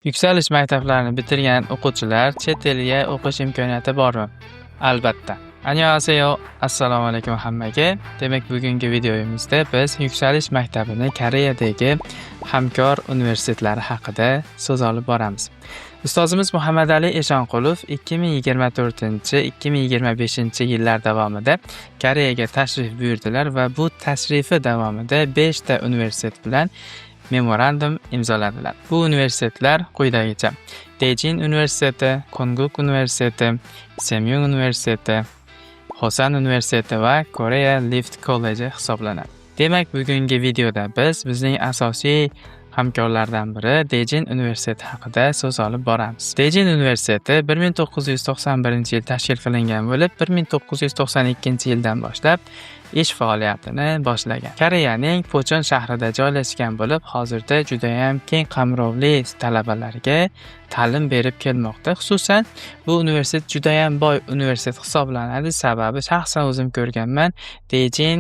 Yuksalish maktablarini bitirgan o'quvchilar chet elga o'qish imkoniyati bormi? Albatta. Annyeonghaseyo, assalomu alaykum hammaga. Demak, bugungi videomizda biz Yuksalish maktabini Koreyadagi hamkor universitetlari haqida so'z olib boramiz. Ustozimiz Muhammadali Eshonqulov 2024-2025-yillar davomida Koreyaga tashrif buyurdilar va bu tashrifi davomida 5 ta universitet bilan memorandum imzoladilar. Bu universitetlar quyidagicha: Daejeon Universiteti, Konkuk Universiteti, Semyung Universiteti, Hosan Universiteti va Korea Lift College hisoblanadi. Demak, bugungi videoda bizning asosiy hamkorlardan biri Daejeon Universiteti haqida so'z olib boramiz. Daejeon Universiteti 1991-yil tashkil qilingan bo'lib, 1992-yildan boshlab ish faoliyatini boshlagan. Koreyaning Pochon shahrida joylashgan bo'lib, hozirda juda ham keng qamrovli talabalarga ta'lim berib kelmoqda. Xususan, bu universitet juda ham boy universitet hisoblanadi. Sababi shaxsan o'zim ko'rganman. Daejeon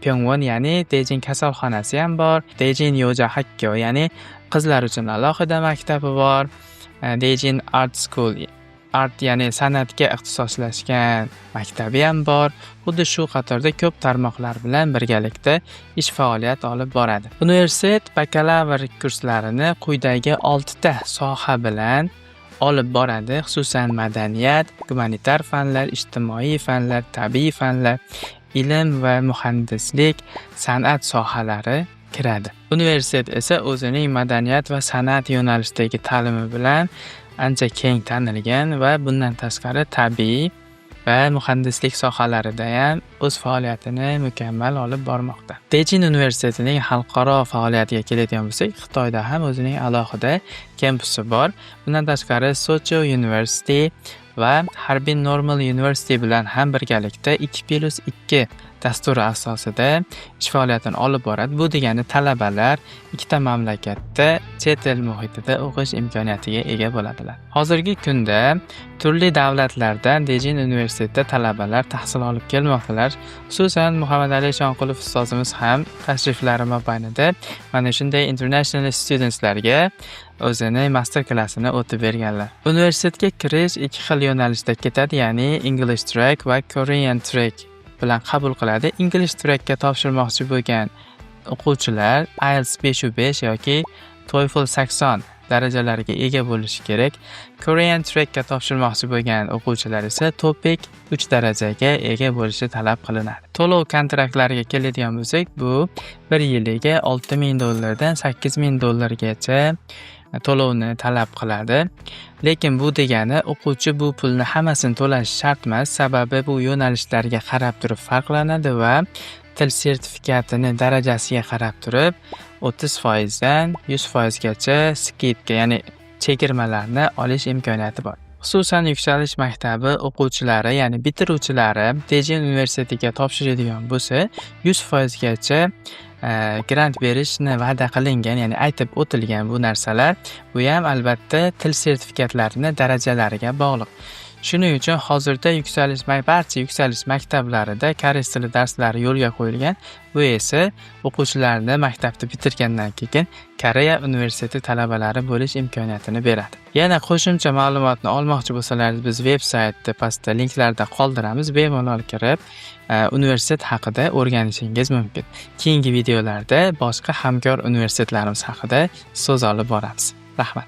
Pyongwon, ya'ni Daejeon kasalxonasi ham bor. Daejeon Yoja Hakko, ya'ni qizlar uchun alohida maktabi bor. Daejeon Art School, art ya'ni san'atga ixtisoslashgan maktabi ham bor. Xuddi shu qatorda ko'p tarmoqlar bilan birgalikda ish faoliyat olib boradi. Universitet bakalavr kurslarini quyidagi 6 ta soha bilan olib boradi. Xususan madaniyat, gumanitar fanlar, ijtimoiy fanlar, tabiiy fanlar, ilm va muhandislik, san'at sohalari kiradi. Universitet esa o'zining madaniyat va san'at yo'nalishidagi ta'limi bilan ancha keng tanilgan va bundan tashqari tabiiy va muhandislik sohalarida ham o'z faoliyatini mukammal olib bormoqda. Daejeon Universitetining xalqaro faoliyatiga keladigan bo'lsak, Xitoyda ham o'zining alohida kampusi bor. Bundan tashqari Socho University va Harbin Normal University bilan ham birgalikda 2+2 dasturi asosida ish faoliyatini olib boradi. Bu degani talabalar ikkita mamlakatda chet el muhitida o'qish imkoniyatiga ega bo'ladilar. Hozirgi kunda turli davlatlardan Daejeon Universitetida talabalar tahsil olib kelmoqdalar. Xususan Muhammadali Eshonqulov ustozimiz ham tashriflari mobaynida mana shunday international studentslarga o'zini master klassini o'tib berganlar. Universitetga kirish ikki xil yo'nalishda ketadi, ya'ni English track va Korean track bilan qabul qiladi. English trackka topshirmoqchi bo'lgan o'quvchilar IELTS 5.5 yoki TOEFL 80 darajalariga ega bo'lishi kerak. Korean trackka topshirmoqchi bo'lgan o'quvchilar esa TOPIK 3 darajaga ega bo'lishi talab qilinadi. To'lov kontraktlariga keladigan bo'lsak, bu 1 yiliga $6,000 dan $8,000gacha to'lovni talab qiladi. Lekin bu degani o'quvchi bu pulni hammasini to'lashi shart emas, sababi bu yo'nalishlarga qarab turib farqlanadi va til sertifikatini darajasiga qarab turib 30% dan 100% gacha skidka, ya'ni chegirmalarni olish imkoniyati bor. Xususan Yuksalish maktabi o'quvchilari, ya'ni bitiruvchilari Daejeon Universitetiga topshiradigan bo'lsa, 100% gacha grant berishni va'da qilingan, ya'ni aytib o'tilgan bu narsalar. Bu ham albatta til sertifikatlarini darajalariga bog'liq. Shuning uchun hozirda barcha yuksalish maktablarida koreys tili darslari yo'lga qo'yilgan. Bu esa o'quvchilarni maktabni bitirgandan keyin Koreya universiteti talabalari bo'lish imkoniyatini beradi. Yana qo'shimcha ma'lumotni olmoqchi bo'lsangiz, biz veb-saytda pastda linklarda qoldiramiz. Bemalol kirib, universitet haqida o'rganishingiz mumkin. Keyingi videolarda boshqa hamkor universitetlarimiz haqida so'z olib boramiz. Rahmat.